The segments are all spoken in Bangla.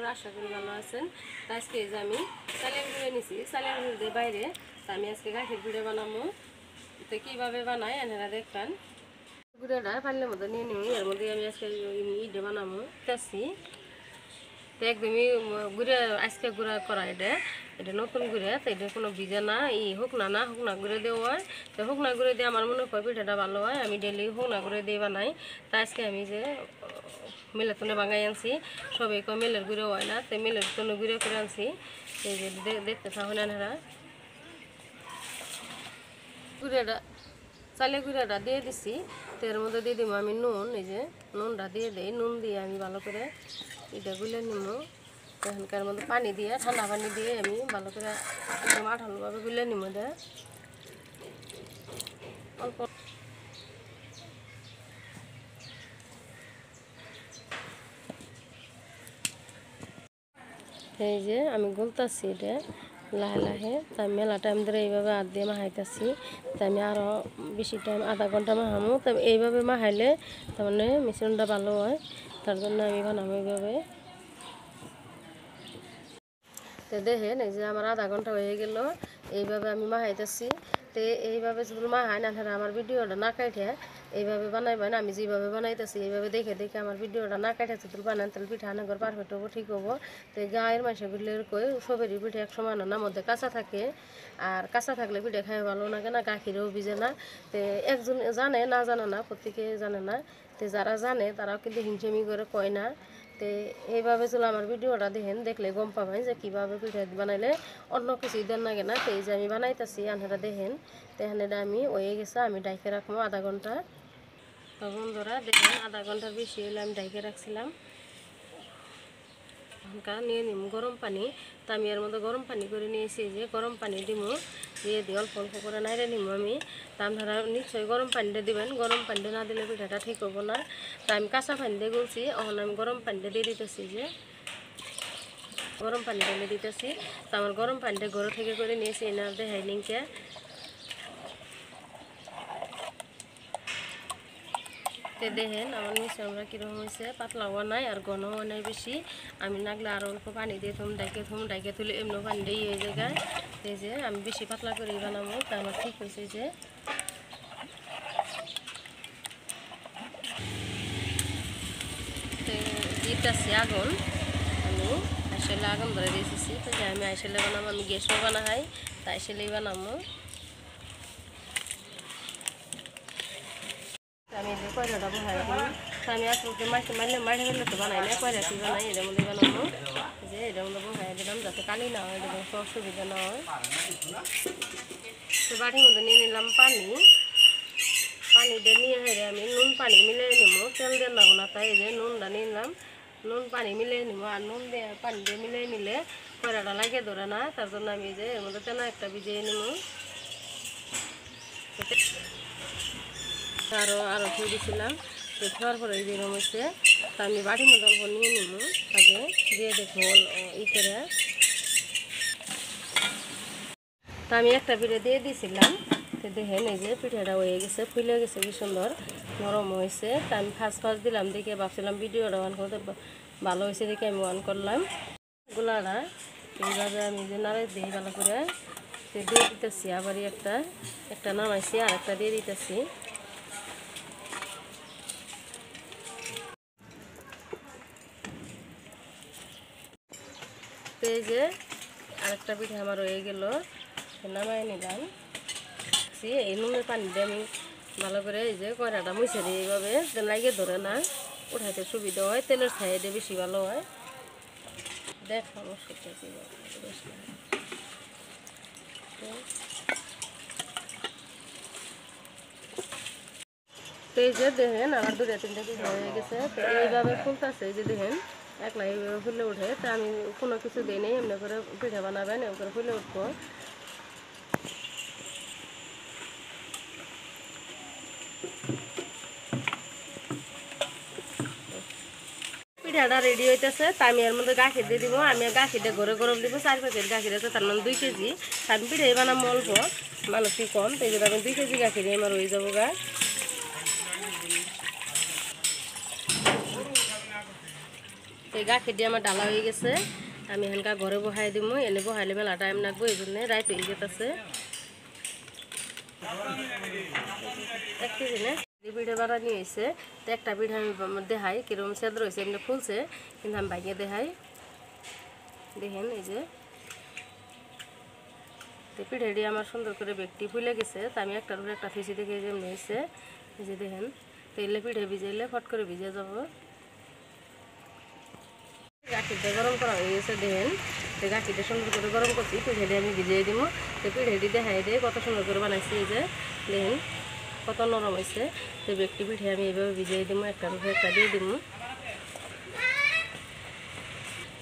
বন্ধুরা আশা করি ভালো আছেন। আজকে যে আমি চালের গুঁড়ো নিছি, চালের গুঁড়ো দিয়ে বাইরে আমি আজকে গাছের গুঁড়ো বানাবো। তো কীভাবে বানাই এনারা দেখবেন। গুঁড়োটা পানির মধ্যে নিয়ে নিই, এর মধ্যে আমি আজকে ইডে বানাবো চাচ্ছি। তো একদমই গুঁড়ো আজকে গুঁড়া করা এটা নতুন গুঁড়া, তো এটা কোনো ভিজে না শুকনা গুঁড়ো দেওয়া হয়। তো শুকনা গুঁড়ো দিয়ে আমার মনে হয় পিঠাটা ভালো হয়। আমি ডেলি শুকনা গুঁড়ো দিয়ে বানাই। তা আজকে আমি যে মিলের তুলে বাঙাই আনছি, সবাই কয় মিলের গুঁড়ো হয় না, তো মিলের তুলে গুঁড়ো করে আনছি। এই যে দেখতে থাকুন এনারা গুঁড়োটা চালের গুঁড়োটা দিয়ে দিছি। তো এর মধ্যে দিয়ে দিব আমি নুন, এই যে নুনটা দিয়ে দিই। নুন দিয়ে আমি ভালো করে এটা গুলে নিব। এখানকার মধ্যে পানি দিয়ে ঠান্ডা পানি দিয়ে আমি ভালো করে একদম আঠালোভাবে গুলে নিব। অল্প এই যে আমি গুলতাছি এটা লাহে লাহে। তাই মেলা টাইম ধরে এইভাবে হাত দিয়ে মাহাইতেছি। তাই আমি আরও বেশি টাইম আধা ঘন্টা মাহামো। তাই এইভাবে মাহাইলে তার মানে মিশ্রণটা ভালো হয়, তার জন্য আমি বানাবো এইভাবে। তো দেখেন এই যে আমার আধা ঘন্টা হয়ে গেল, এইভাবে আমি মাহাইতেছি। তো এইভাবে যদি মাহাই না আমার ভিডিওটা না কাটে এইভাবে বানাইবেন। আমি যেভাবে বানাইতেছি এইভাবে দেখে দেখে আমার ভিডিওটা না কাটে যদি বানান তাহলে পিঠা আনাগর পারফেক্ট হবো, ঠিক হবো। তো গায়ের মাসেগুলো কই সবেরই পিঠে এক সমান না, মধ্যে কাঁচা থাকে। আর কাঁচা থাকলে পিঠে খাই ভালো লাগে না, গাখিরেও ভিজে না। তো একজন জানে না জানে না, প্রত্যেকে জানে না। তো যারা জানে তারাও কিন্তু হিংসেমি করে কয় না। তো এইভাবে চলো আমার ভিডিওটা দেখেন, দেখলে গম পাবেন যে কীভাবে পিঠা বানাইলে অন্য কিছু দেন লাগে না। তো এই যে আমি বানাইতেছি আপনারা দেখেন। তো এখানে আমি হয়ে গেছে, আমি ডাইকে রাখবো আধা ঘন্টা। তো বন্ধুরা দেখেন আধা ঘন্টার বেশি হলে আমি ডাইকে রাখছিলাম। নিয়ে নিম গরম পানি। তো আমি এর মধ্যে গরম পানি করে নিয়েছি, যে গরম পানি দিব, দিয়ে দিই অল্প অল্প করে নাইড়ে নিব আমি। তা আপনারা নিশ্চয়ই গরম পানিটা দিবেন, গরম পানিটা না দিলে পিঠাটা ঠিক হবো না। তা আমি কাঁচা পানি দিয়ে গুলছি, এখন আমি গরম পানিটা দিয়ে দিতেছি, যে গরম পানি ঢেলে দিতেছি। তো আমার গরম পানিটা ঘর থেকে করে নিয়েছি, এনার দেখাই লিঙ্কে। তো দেখেন আমার মিশ্রণটা কীরকম হয়েছে, পাতলাও নাই আর ঘনও নাই বেশি। আমি নাগলে আরও অল্প পানি দিয়ে ডাইকে তুলে এমনি পানি দিয়ে হয়ে জায়গায়। এই যে আমি বেশি পাতলা করে বানাবো, তা আমার ঠিক হয়েছে। যে দিতেছি আগুন, আমি আইসেলে আগুন ধরে দিয়েছি। তো যে আমি আইসেলে বানাবো, আমি গ্যাসও বানাই, তাই আইসেলেই বানাবো। আমি যে কয়লাটা বহাই দিই, আমি আসলে মাঠে ফেলে তো বানাই না, কয়লাটি বানাই এটার মধ্যে বানাবো। যে এটার মধ্যে বহাই দিলাম যাতে কালি না হয়, কোনো অসুবিধা না হয়। তো বাটির মধ্যে নিয়ে নিলাম পানি। পানি দিয়ে নিয়ে হেরে আমি নুন পানি মিলিয়ে নিব, তেল দিয়ে নেবো না। তাই যে নুনটা নিয়ে নিলাম, নুন পানি মিলিয়ে নিব। আর নুন দিয়ে পানি দিয়ে মিলিয়ে নিলে কয়লাটা লাগিয়ে ধরে না, তার জন্য আমি যে এর মধ্যে তেনা একটা ভিজিয়ে নিব। আরও ফুল দিয়েছিলাম, তো খাওয়ার পরে যেরকম হচ্ছে। তা আমি বাটির মধ্যে অল্প নিয়ে নিব, আগে দিয়ে দেখবো করে। তা আমি একটা পিঠে দিয়ে দিয়েছিলাম। তো দেখেন এই যে পিঠাটা হয়ে গেছে, ফুলে গেছে, কি সুন্দর নরম হয়েছে। তা আমি ফার্স্ট দিলাম, দেখে ভাবছিলাম ভিডিওটা অন করতে ভালো হয়েছে, দেখে আমি অন করলাম। গোলাটা এইভাবে আমি যে নাড়ে দিই ভালো করে, দিয়ে দিতেছি। আবারই একটা নামাইছি, আর একটা দিয়ে দিতেছি। তো এই যে আরেকটা পিঠা আমার হয়ে গেল, নামাই নিলাম। এই নুনের পানি দিয়ে আমি ভালো করে এই যে কয়লাটা মুছে দিই, এইভাবে লাগিয়ে ধরে না, উঠাইতে সুবিধা হয়। তেলের সাইডে বেশি ভালো হয়। দেখ অবশ্যই তো এই যে দেখেন আমার 2-3টা পিঠা হয়ে গেছে। তো এইভাবে ফুলতেছে, এই যে দেখেন একলা এইভাবে ফুলে উঠে। তা আমি কোনো কিছু দিই নেই, এমনি করে পিঠা বানাবেন, এমনি করে ফুলে উঠবো। পিঠাটা রেডি হইতেছে। তা আমি এর মধ্যে গাখির দিয়ে দিব। আমি গাখিরটা ঘরে গরম দিব, 4 প্যাকেট গাখির আছে, তার মানে 2 কেজি। আমি পিঠাই বানাবো অল্প, মানুষই কম, তো এই জন্য আমি 2 কেজি গাখিরই আমার হয়ে যাবো গা। এই গাখীর দিয়ে আমার ডালা হয়ে গেছে আমি এখানকার ঘরে বহাই দিব এনে বহাইলে মেলা টাইম লাগবো এই জন্য রাইত হয়ে যেতেছে এক কেজি না পিঠে বানানি হয়েছে তো একটা পিঠে আমি দেখাই কিরকম সেদ্র হয়েছে এমনি ফুলছে কিন্তু আমি ভাঙিয়ে দেখাই দেখেন এই যে তো পিঠেটি আমার সুন্দর করে বেগটি ফুলে গেছে তো আমি একটার উপরে একটা ফিসি দেখে যেমনি হয়েছে এই যে দেখেন তো এলে পিঠে ভিজাইলে ফট করে ভিজে যাব গাখীরটা গরম করা হয়ে গেছে দেখেন তো গাখীরটা সুন্দর করে গরম করছি পিঠেটি আমি ভিজিয়ে দিব তো পিঠেটি দেখাই দিয়ে কত সুন্দর করে বানাইছি এই যে দেখেন কত নরম হয়েছে তো বেগটি পিঠে আমি এইভাবে ভিজিয়ে দিব একটার উপরে একটা দিয়ে দিব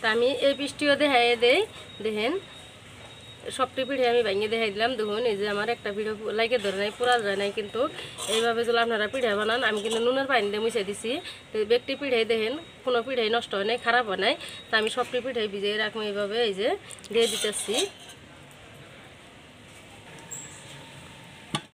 তা আমি এই পিঠটিও দেখাই দেই দেখেন সবটি পিঠে আমি ভাঙিয়ে দেখাই দিলাম দেখুন এই যে আমার একটা পিঠে লাগে ধরে নাই পুরা যায় নাই কিন্তু এইভাবে যদি আপনারা পিঠে বানান আমি কিন্তু নুনের পানি দিয়ে মুছে দিছি তো বেগটি পিঠে দেখেন কোনো পিঠে নষ্ট হয় নাই খারাপ হয় নাই তা আমি সবটি পিঠে ভিজিয়ে রাখবো এইভাবে এই যে দিয়ে দিতেছি